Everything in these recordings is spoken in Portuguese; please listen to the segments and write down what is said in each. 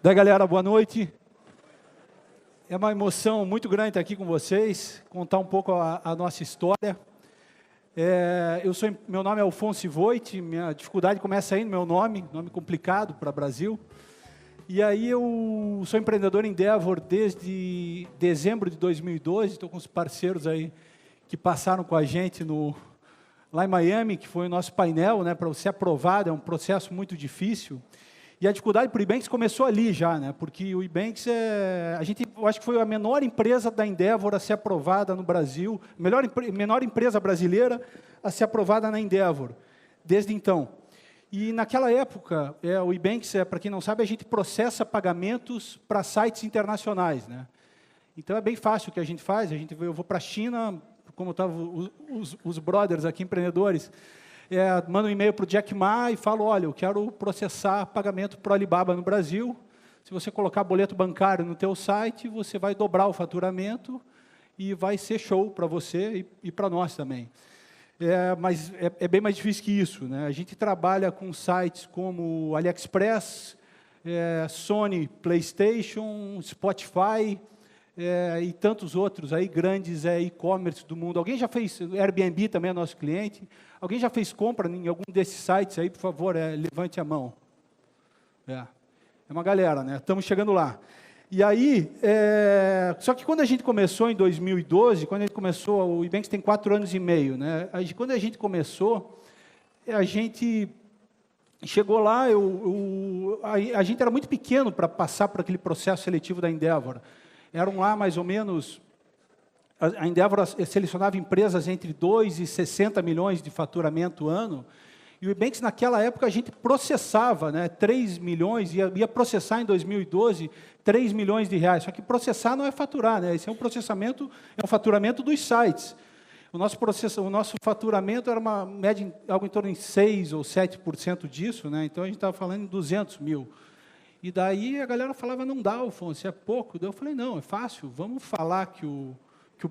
Daí, galera, boa noite. É uma emoção muito grande estar aqui com vocês, contar um pouco a nossa história. Meu nome é Alfonso Voit, minha dificuldade começa aí no meu nome complicado para Brasil. E aí eu sou empreendedor em Endeavor desde dezembro de 2012, estou com os parceiros aí que passaram com a gente lá em Miami, que foi o nosso painel, né, para você aprovado, é um processo muito difícil. E a dificuldade para o Ebanks começou ali já, né? Porque o Ebanks eu acho que foi a menor empresa da Endeavor a ser aprovada no Brasil, menor empresa brasileira a ser aprovada na Endeavor, desde então. E naquela época, o Ebanks, para quem não sabe, a gente processa pagamentos para sites internacionais, né? Então é bem fácil o que a gente faz, eu vou para a China, como estavam os brothers aqui, empreendedores, mando um e-mail para o Jack Ma e falo, olha, eu quero processar pagamento para o Alibaba no Brasil. Se você colocar boleto bancário no teu site, você vai dobrar o faturamento e vai ser show para você e para nós também. Mas é bem mais difícil que isso, né? A gente trabalha com sites como AliExpress, Sony, PlayStation, Spotify, e tantos outros aí, grandes e-commerce do mundo. Alguém já fez, Airbnb também é nosso cliente, alguém já fez compra em algum desses sites aí, por favor, levante a mão. É uma galera, né? Estamos chegando lá. E aí, só que quando a gente começou em 2012, quando a gente começou, o Ebanks tem 4 anos e meio, né? Quando a gente começou, a gente chegou lá, a gente era muito pequeno para passar por aquele processo seletivo da Endeavor. Eram lá mais ou menos, a Endeavor selecionava empresas entre 2 e 60 milhões de faturamento ano, e o Ebanks naquela época a gente processava, né, 3 milhões, ia processar em 2012 3 milhões de reais, só que processar não é faturar, né, esse é um faturamento dos sites. O nosso faturamento era uma média, algo em torno de 6 ou 7% disso, né, então a gente estava falando em 200 mil. E daí a galera falava, não dá, Alfonso, é pouco. Daí eu falei, não, é fácil, vamos falar que o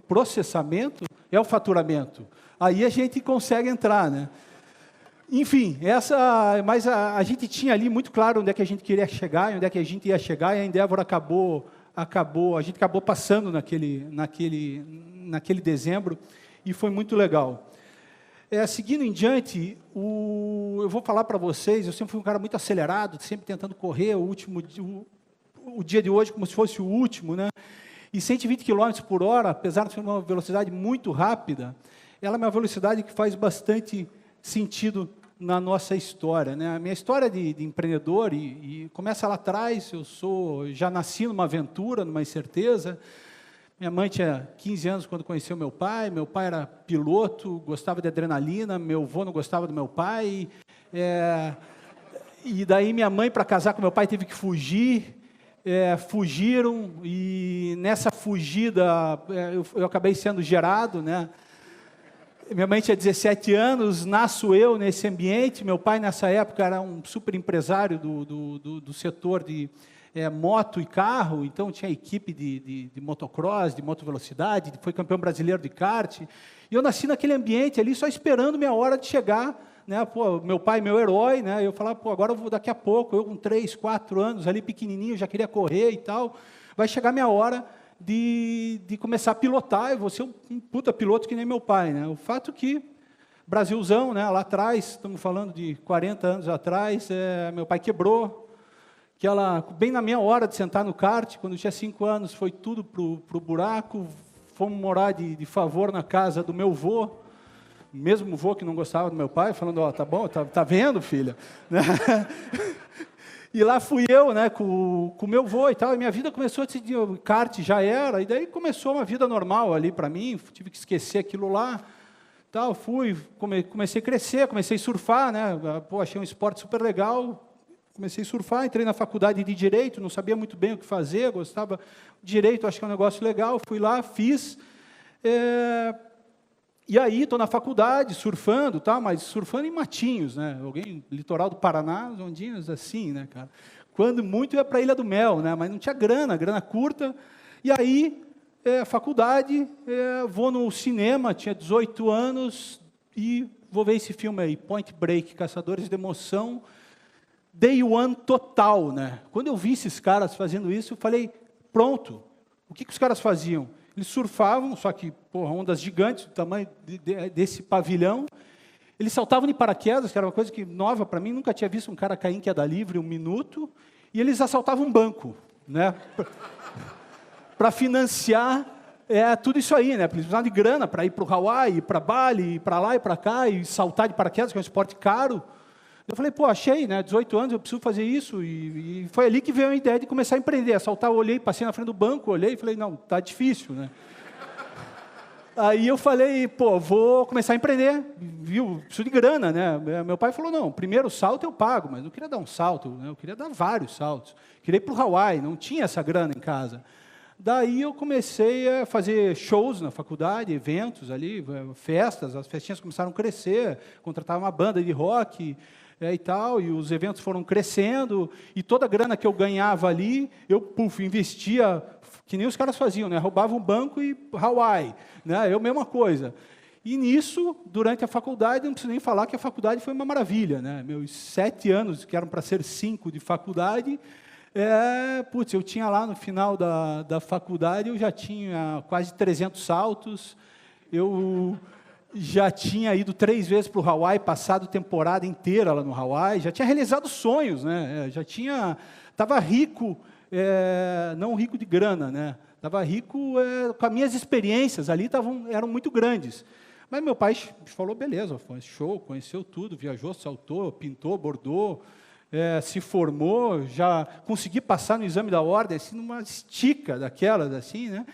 processamento é o faturamento. Aí a gente consegue entrar, né? Enfim, mas a gente tinha ali muito claro onde é que a gente queria chegar, onde é que a gente ia chegar, e a Endeavor a gente acabou passando naquele dezembro, e foi muito legal. Seguindo em diante, eu vou falar para vocês, eu sempre fui um cara muito acelerado, sempre tentando correr o dia de hoje como se fosse o último, né? E 120 km por hora, apesar de ser uma velocidade muito rápida, ela é uma velocidade que faz bastante sentido na nossa história, né? A minha história de empreendedor e começa lá atrás, já nasci numa aventura, numa incerteza. Minha mãe tinha 15 anos quando conheceu meu pai era piloto, gostava de adrenalina, meu avô não gostava do meu pai, e daí minha mãe, para casar com meu pai, teve que fugir, fugiram, e nessa fugida eu acabei sendo gerado, né? Minha mãe tinha 17 anos, nasço eu nesse ambiente, meu pai nessa época era um super empresário do setor de moto e carro, então tinha equipe de motocross, de motovelocidade, foi campeão brasileiro de kart, e eu nasci naquele ambiente ali, só esperando minha hora de chegar, né? Pô, meu pai, meu herói, né? Eu falava, pô, agora eu vou daqui a pouco, eu com 3, 4 anos, ali pequenininho, já queria correr e tal, vai chegar minha hora de começar a pilotar, eu vou ser um puta piloto que nem meu pai, né? O fato que, Brasilzão, né? Lá atrás, estamos falando de 40 anos atrás, meu pai quebrou, bem na minha hora de sentar no kart, quando eu tinha 5 anos, foi tudo pro buraco, fomos morar de favor na casa do meu vô, mesmo vô que não gostava do meu pai, falando, ó, tá bom, tá vendo, filha? E lá fui eu, né, com o meu vô e tal, e minha vida começou a decidir, o kart já era, e daí começou uma vida normal ali para mim, tive que esquecer aquilo lá, tal, comecei a crescer, comecei a surfar, né, pô, achei um esporte super legal. Comecei a surfar, entrei na faculdade de Direito, não sabia muito bem o que fazer, gostava de Direito, acho que é um negócio legal, fui lá, fiz, e aí estou na faculdade, surfando, tá, mas surfando em matinhos, né, litoral do Paraná, as ondinhas assim, né, cara, quando muito ia para a Ilha do Mel, né, mas não tinha grana curta, e aí, faculdade, vou no cinema, tinha 18 anos, e vou ver esse filme aí, Point Break, Caçadores de Emoção. day one total, né? Quando eu vi esses caras fazendo isso, eu falei, pronto. O que os caras faziam? Eles surfavam, só que, porra, ondas gigantes, do tamanho desse pavilhão. Eles saltavam de paraquedas, que era uma coisa que nova para mim, nunca tinha visto um cara cair em queda livre 1 minuto. E eles assaltavam um banco, né? Para financiar tudo isso aí, né? Eles precisavam de grana para ir para o Hawaii, ir para Bali, ir para lá e para cá, e saltar de paraquedas, que é um esporte caro. Eu falei, pô, achei, né? 18 anos, eu preciso fazer isso. E foi ali que veio a ideia de começar a empreender. Assaltar, eu olhei, passei na frente do banco, olhei e falei, não, tá difícil, né? Aí eu falei, pô, vou começar a empreender, viu? Preciso de grana, né? Meu pai falou, não, primeiro salto eu pago, mas não queria dar um salto, né? Eu queria dar vários saltos. Queria ir para o Hawaii, não tinha essa grana em casa. Daí eu comecei a fazer shows na faculdade, eventos ali, festas, as festinhas começaram a crescer, contratava uma banda de rock e tal, e os eventos foram crescendo, e toda a grana que eu ganhava ali, eu investia, que nem os caras faziam, né? Roubava um banco e Hawaii, né? Eu mesma coisa. E nisso, durante a faculdade, não preciso nem falar que a faculdade foi uma maravilha, né? Meus 7 anos, que eram para ser 5 de faculdade, putz, eu tinha lá no final da faculdade, eu já tinha quase 300 saltos, eu já tinha ido 3 vezes para o Hawaii, passado temporada inteira lá no Hawaii, já tinha realizado sonhos, né? Já tinha, estava rico, não rico de grana, né? Estava rico com as minhas experiências ali, eram muito grandes. Mas meu pai falou, beleza, foi show, conheceu tudo, viajou, saltou, pintou, bordou, se formou, já consegui passar no exame da ordem, assim, numa estica daquelas, assim, né?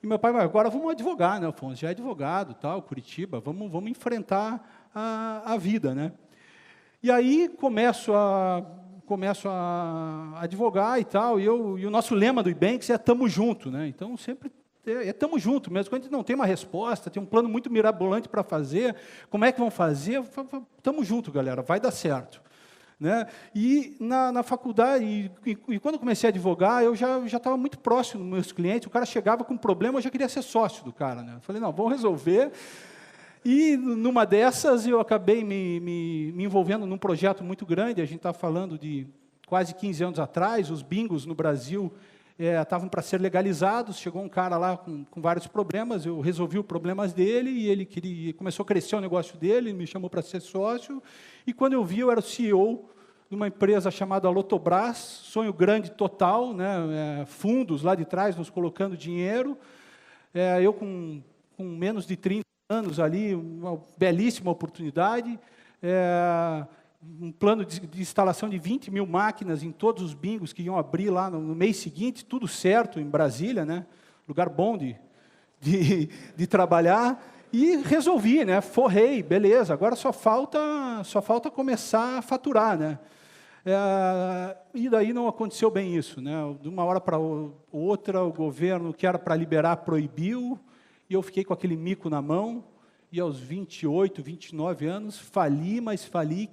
E meu pai, agora vamos advogar, né, Afonso? Já é advogado, tal, Curitiba, vamos enfrentar a vida, né? E aí começo a advogar e tal, e o nosso lema do Ibanks é "tamo junto", né? Então, sempre tamo junto mesmo. Quando a gente não tem uma resposta, tem um plano muito mirabolante para fazer, como é que vão fazer? Tamo junto, galera, vai dar certo. Né? E na faculdade, e quando eu comecei a advogar, eu já estava muito próximo dos meus clientes, o cara chegava com um problema, eu já queria ser sócio do cara. Né? Eu falei, não, vamos resolver. E numa dessas, eu acabei me envolvendo num projeto muito grande, a gente está falando de quase 15 anos atrás, os bingos no Brasil estavam para ser legalizados, chegou um cara lá com vários problemas, eu resolvi os problemas dele, e ele começou a crescer o negócio dele, me chamou para ser sócio, e quando eu vi, eu era o CEO de uma empresa chamada Lotobras, sonho grande total, né, fundos lá de trás nos colocando dinheiro, eu com menos de 30 anos ali, uma belíssima oportunidade, um plano de instalação de 20 mil máquinas em todos os bingos que iam abrir lá no mês seguinte, tudo certo em Brasília, né? Lugar bom de trabalhar, e resolvi, né? Forrei, beleza, agora só falta começar a faturar, né? E daí não aconteceu bem isso, né? De uma hora para outra, o governo, que era para liberar, proibiu, e eu fiquei com aquele mico na mão, e aos 28, 29 anos,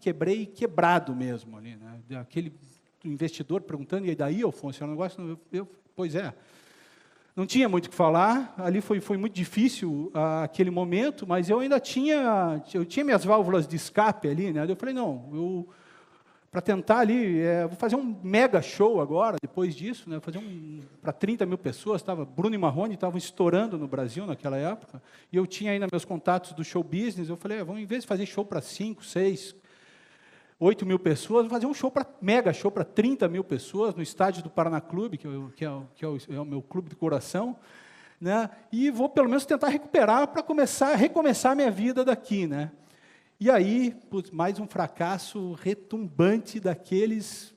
quebrei quebrado mesmo ali, né? Aquele investidor perguntando, e daí, Afonso, é um negócio... Pois é. Não tinha muito o que falar, ali foi muito difícil aquele momento, mas eu ainda tinha minhas válvulas de escape ali, né? Eu falei, não, para tentar ali, vou fazer um mega show agora, depois disso, né, fazer para 30 mil pessoas, Bruno e Marrone estavam estourando no Brasil naquela época, e eu tinha ainda meus contatos do show business, eu falei, vamos, em vez de fazer show para 5, 6, 8 mil pessoas, vou fazer um mega show para 30 mil pessoas, no estádio do Paraná Clube, que é o meu clube de coração, né, e vou pelo menos tentar recuperar para recomeçar a minha vida daqui, né. E aí, mais um fracasso retumbante daqueles...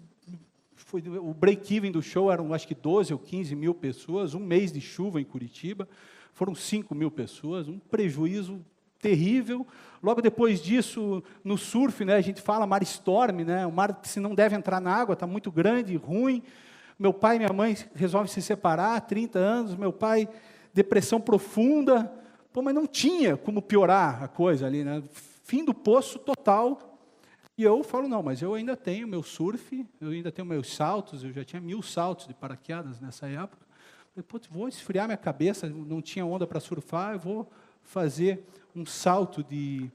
o break-even do show eram, acho que 12 ou 15 mil pessoas, um mês de chuva em Curitiba, foram 5 mil pessoas, um prejuízo terrível. Logo depois disso, no surf, né, a gente fala mar storm, né, o mar se não deve entrar na água, está muito grande, ruim. Meu pai e minha mãe resolvem se separar, 30 anos, meu pai, depressão profunda, mas não tinha como piorar a coisa ali, né? Fim do poço total, e eu falo, não, mas eu ainda tenho meu surf, eu ainda tenho meus saltos, eu já tinha 1000 saltos de paraquedas nessa época, eu falei, vou esfriar minha cabeça, não tinha onda para surfar, eu vou fazer um salto de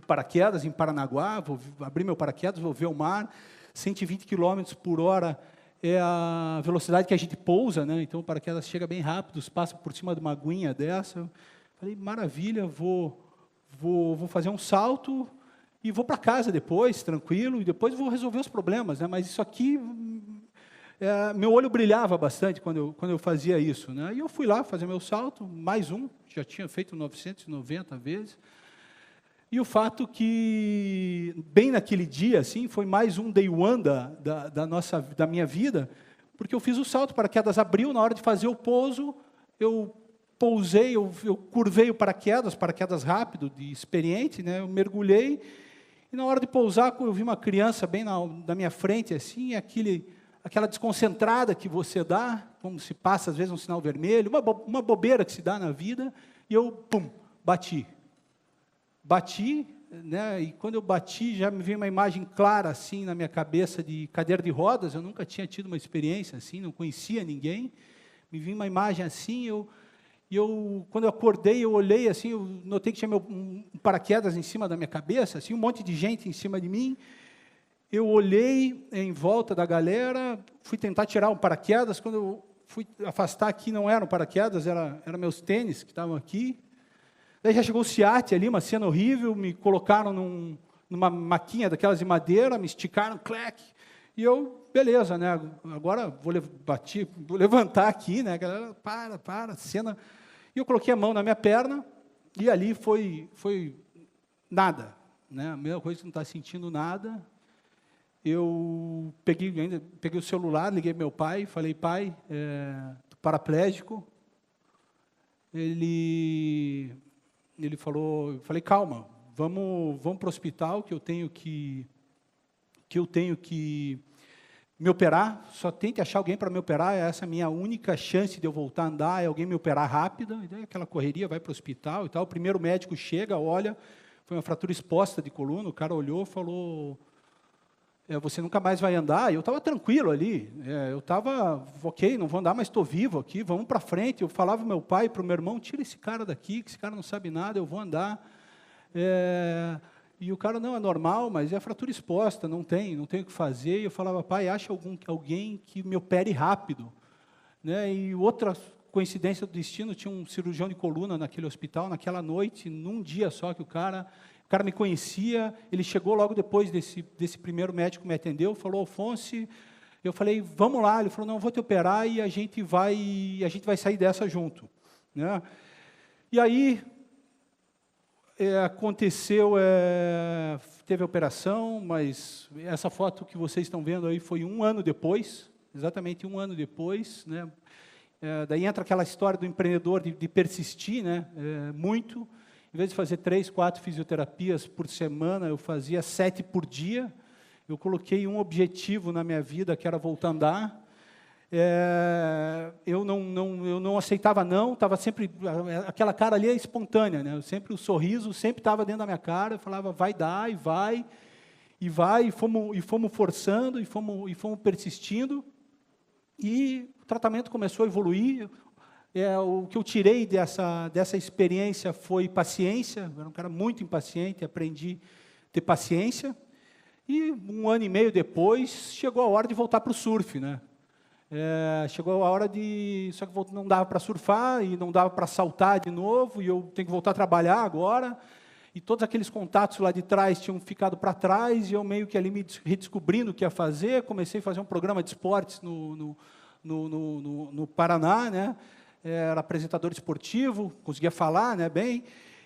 paraquedas em Paranaguá, vou abrir meu paraquedas, vou ver o mar, 120 km por hora é a velocidade que a gente pousa, né? Então o paraquedas chega bem rápido, passa por cima de uma aguinha dessa. Eu falei, maravilha, vou fazer um salto e vou para casa depois, tranquilo, e depois vou resolver os problemas, né? Mas isso aqui, meu olho brilhava bastante quando eu fazia isso, né? E eu fui lá fazer meu salto, mais um, já tinha feito 990 vezes. E o fato que, bem naquele dia, assim, foi mais um day one da minha vida, porque eu fiz o salto, o paraquedas abriu, na hora de fazer o pouso, eu pousei, eu curvei o paraquedas rápido, de experiente, né? Eu mergulhei, e na hora de pousar, eu vi uma criança bem na minha frente, assim, aquela desconcentrada que você dá, como se passa, às vezes, um sinal vermelho, uma bobeira que se dá na vida, e eu, pum, bati, né, e quando eu bati, já me veio uma imagem clara, assim, na minha cabeça, de cadeira de rodas, eu nunca tinha tido uma experiência assim, não conhecia ninguém, me veio uma imagem assim, quando eu acordei, eu olhei, assim, eu notei que tinha um paraquedas em cima da minha cabeça, assim, um monte de gente em cima de mim, eu olhei em volta da galera, fui tentar tirar um paraquedas, quando eu fui afastar aqui, não era um paraquedas, era meus tênis que estavam aqui. Daí já chegou o SEAT ali, uma cena horrível, me colocaram numa maquinha daquelas de madeira, me esticaram, clac, e eu, beleza, né, agora vou levantar aqui, né, galera, para, cena, e eu coloquei a mão na minha perna, e ali foi nada, né, a mesma coisa que não está sentindo nada. Eu peguei o celular, liguei para meu pai, falei, pai, paraplégico. Ele falou, eu falei, calma, vamos para o hospital, que eu tenho que me operar, só tente achar alguém para me operar, essa é a minha única chance de eu voltar a andar, é alguém me operar rápida, e daí aquela correria, vai para o hospital e tal, o primeiro médico chega, olha, foi uma fratura exposta de coluna, o cara olhou e falou, você nunca mais vai andar, e eu estava tranquilo ali, eu estava, ok, não vou andar, mas estou vivo aqui, vamos para frente, eu falava para meu pai e para o meu irmão, tira esse cara daqui, que esse cara não sabe nada, eu vou andar, e o cara, não, é normal, mas é fratura exposta, não tem o que fazer, e eu falava, pai, acha alguém que me opere rápido, né? E outra coincidência do destino, tinha um cirurgião de coluna naquele hospital, naquela noite, num dia só, que o cara me conhecia, ele chegou logo depois desse primeiro médico que me atendeu, falou, Alfonso, eu falei, vamos lá, ele falou, não, eu vou te operar e a gente vai sair dessa junto, né? E aí, aconteceu, teve a operação, mas essa foto que vocês estão vendo aí foi 1 ano depois, exatamente 1 ano depois, né? Daí entra aquela história do empreendedor de persistir, né? Muito. Em vez de fazer 3, 4 fisioterapias por semana, eu fazia 7 por dia. Eu coloquei um objetivo na minha vida, que era voltar a andar. Eu não aceitava não, estava sempre, aquela cara ali é espontânea, né? O sorriso sempre estava dentro da minha cara, eu falava, vai dar, e fomos forçando, e fomos persistindo, e o tratamento começou a evoluir. O que eu tirei dessa experiência foi paciência, eu era um cara muito impaciente, aprendi a ter paciência, e 1 ano e meio depois, chegou a hora de voltar para o surf, né? Chegou a hora só que não dava para surfar, e não dava para saltar de novo, e eu tenho que voltar a trabalhar agora, e todos aqueles contatos lá de trás tinham ficado para trás, e eu meio que ali me redescobrindo o que ia fazer, comecei a fazer um programa de esportes no Paraná, né? Era apresentador esportivo, conseguia falar, né, bem,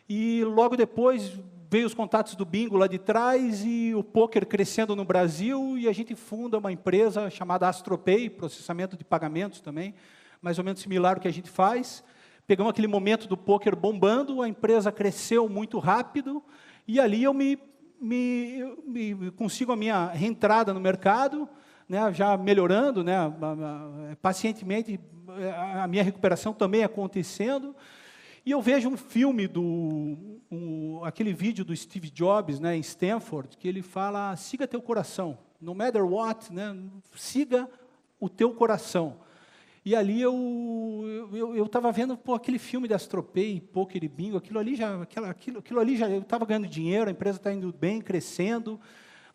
e logo depois veio os contatos do bingo lá de trás e o pôquer crescendo no Brasil, e a gente funda uma empresa chamada AstroPay, processamento de pagamentos também, mais ou menos similar ao que a gente faz. Pegamos aquele momento do pôquer bombando, a empresa cresceu muito rápido, e ali eu consigo a minha reentrada no mercado, né, já melhorando, né, pacientemente, a minha recuperação também acontecendo, e eu vejo um filme, aquele vídeo do Steve Jobs, né, em Stanford, que ele fala, siga teu coração, no matter what, né, siga o teu coração. E ali eu estava vendo aquele filme de AstroPay, pôquer e bingo, aquilo ali já eu estava ganhando dinheiro, a empresa está indo bem, crescendo,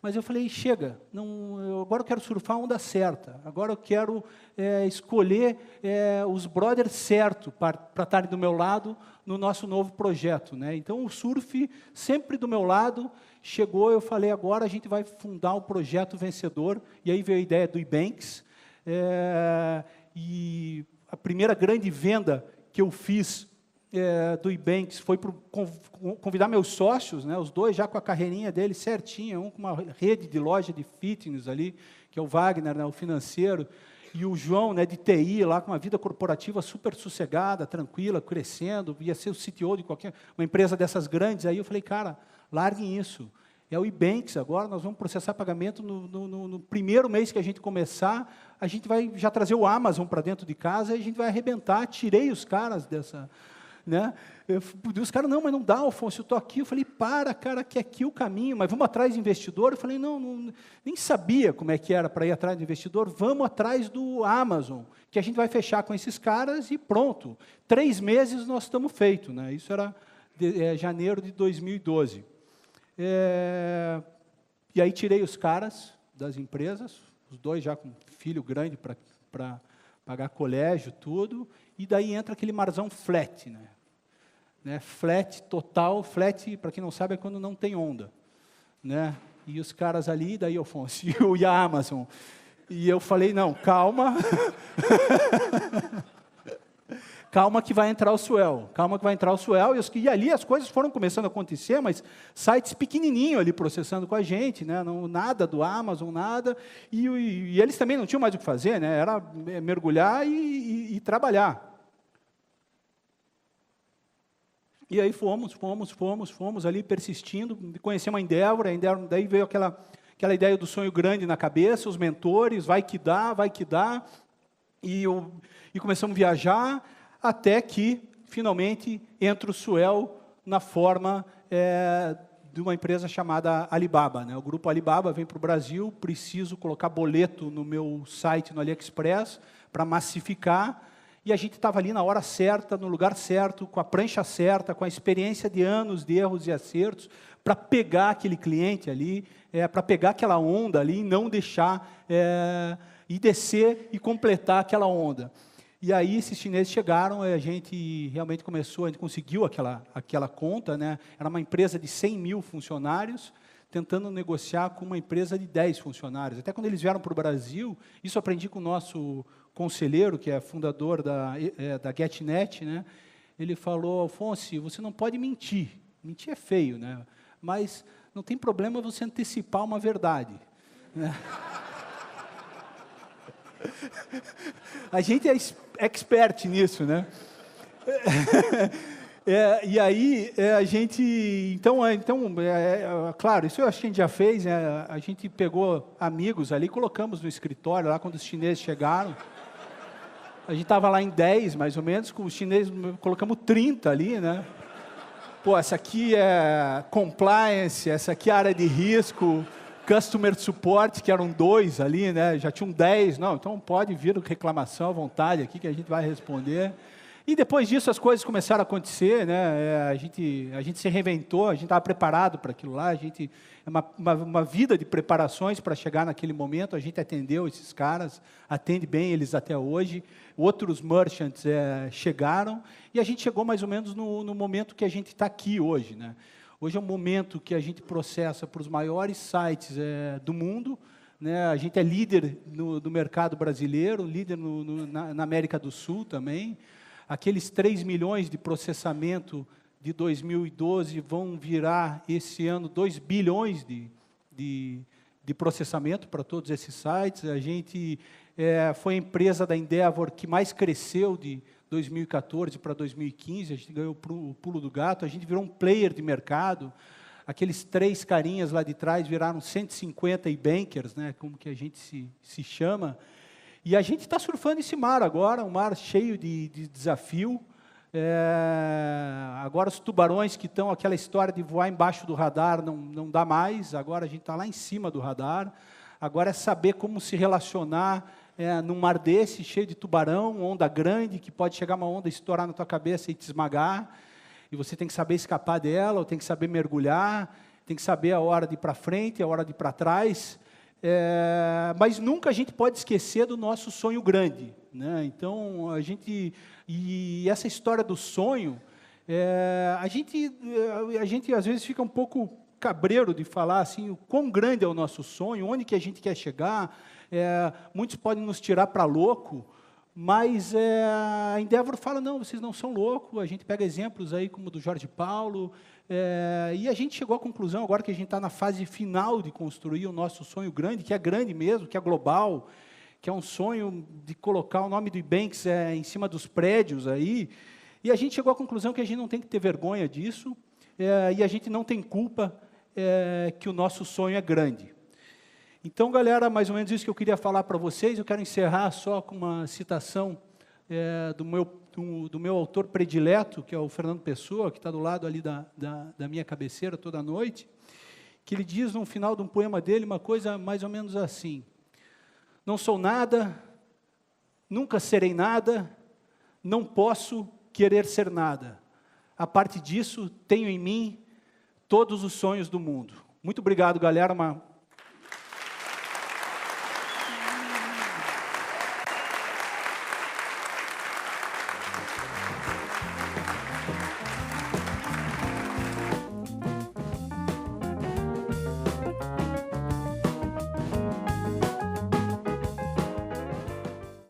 Mas eu falei, chega, agora eu quero surfar a onda certa, agora eu quero escolher os brothers certos para estarem do meu lado no nosso novo projeto, né? Então, o surf sempre do meu lado. Chegou, eu falei, agora a gente vai fundar o projeto vencedor, e aí veio a ideia do Ebanks, e a primeira grande venda que eu fiz do Ebanks foi para convidar meus sócios, né, os dois já com a carreirinha deles certinha, um com uma rede de loja de fitness ali, que é o Wagner, né, o financeiro, e o João, né, de TI, lá com uma vida corporativa super sossegada, tranquila, crescendo, ia ser o CTO de uma empresa dessas grandes. Aí eu falei, cara, larguem isso. É o Ebanks agora, nós vamos processar pagamento no primeiro mês que a gente começar, a gente vai já trazer o Amazon para dentro de casa e a gente vai arrebentar. Tirei os caras dessa... Né? Os caras, não, mas não dá, Alfonso, eu estou aqui. Eu falei, cara, que é aqui o caminho, mas vamos atrás de investidor? Eu falei, não, nem sabia como é que era para ir atrás de investidor, vamos atrás do Amazon, que a gente vai fechar com esses caras e pronto. 3 meses nós estamos feitos. Né? Isso era janeiro de 2012. E aí tirei os caras das empresas, os dois já com filho grande para pagar colégio, tudo, e daí entra aquele marzão flat, né? Flat total, flat, para quem não sabe, é quando não tem onda, né? E os caras ali, daí Alfonso, e a Amazon. E eu falei, não, calma. Calma que vai entrar o swell, e ali as coisas foram começando a acontecer, mas sites pequenininhos ali processando com a gente, né? Não, nada do Amazon, nada, e eles também não tinham mais o que fazer, né? Era mergulhar e trabalhar. E aí fomos ali persistindo, conhecemos a Endeavor, daí veio aquela ideia do sonho grande na cabeça, os mentores, vai que dá, e começamos a viajar, até que, finalmente, entra o Swell na forma de uma empresa chamada Alibaba. Né? O grupo Alibaba vem para o Brasil, preciso colocar boleto no meu site, no AliExpress, para massificar, e a gente estava ali na hora certa, no lugar certo, com a prancha certa, com a experiência de anos de erros e acertos, para pegar aquele cliente ali, para pegar aquela onda ali, e não deixar, e descer e completar aquela onda. E aí esses chineses chegaram, a gente realmente começou, a gente conseguiu aquela conta, né? Era uma empresa de 100 mil funcionários, tentando negociar com uma empresa de 10 funcionários. Até quando eles vieram para o Brasil, isso aprendi com o nosso conselheiro, que é fundador da GetNet, né? Ele falou, Alfonso, você não pode mentir. Mentir é feio, né? Mas não tem problema você antecipar uma verdade. Né? A gente é expert nisso, né? E aí, a gente... Então, claro, isso eu acho que a gente já fez, né? A gente pegou amigos ali, colocamos no escritório, lá quando os chineses chegaram. A gente estava lá em 10, mais ou menos, com os chineses, colocamos 30 ali, né? Pô, essa aqui é compliance, essa aqui é área de risco, customer support, que eram 2 ali, né? Já tinham 10, não, então pode vir com reclamação à vontade aqui, que a gente vai responder. E depois disso as coisas começaram a acontecer, né? A gente se reinventou, a gente estava preparado para aquilo lá, uma vida de preparações para chegar naquele momento, a gente atendeu esses caras, atende bem eles até hoje, outros merchants chegaram, e a gente chegou mais ou menos no momento que a gente está aqui hoje, né? Hoje é um momento que a gente processa para os maiores sites do mundo, né? A gente é líder no mercado brasileiro, líder na América do Sul também. Aqueles 3 milhões de processamento de 2012 vão virar, esse ano, 2 bilhões de processamento para todos esses sites. A gente foi a empresa da Endeavor que mais cresceu de 2014 para 2015, a gente ganhou o pulo do gato, a gente virou um player de mercado. Aqueles 3 carinhas lá de trás viraram 150 e-bankers, né, como que a gente se chama. E a gente está surfando esse mar agora, um mar cheio de desafio. Agora os tubarões que estão, aquela história de voar embaixo do radar, não dá mais, agora a gente está lá em cima do radar. Agora é saber como se relacionar num mar desse, cheio de tubarão, onda grande, que pode chegar uma onda, estourar na tua cabeça e te esmagar. E você tem que saber escapar dela, ou tem que saber mergulhar. tem que saber a hora de ir para frente, a hora de ir para trás, mas nunca a gente pode esquecer do nosso sonho grande, né? Então, e essa história do sonho, a gente às vezes fica um pouco cabreiro de falar assim, o quão grande é o nosso sonho, onde que a gente quer chegar. Muitos podem nos tirar para louco, mas a Endeavor fala, não, vocês não são loucos. A gente pega exemplos aí como o do Jorge Paulo, e a gente chegou à conclusão, agora que a gente está na fase final de construir o nosso sonho grande, que é grande mesmo, que é global, que é um sonho de colocar o nome do Ebanks em cima dos prédios aí, e a gente chegou à conclusão que a gente não tem que ter vergonha disso, e a gente não tem culpa que o nosso sonho é grande. Então, galera, mais ou menos isso que eu queria falar para vocês. Eu quero encerrar só com uma citação do meu autor predileto, que é o Fernando Pessoa, que está do lado ali da minha cabeceira toda noite, que ele diz no final de um poema dele uma coisa mais ou menos assim: não sou nada, nunca serei nada, não posso querer ser nada. A parte disso, tenho em mim todos os sonhos do mundo. Muito obrigado, galera.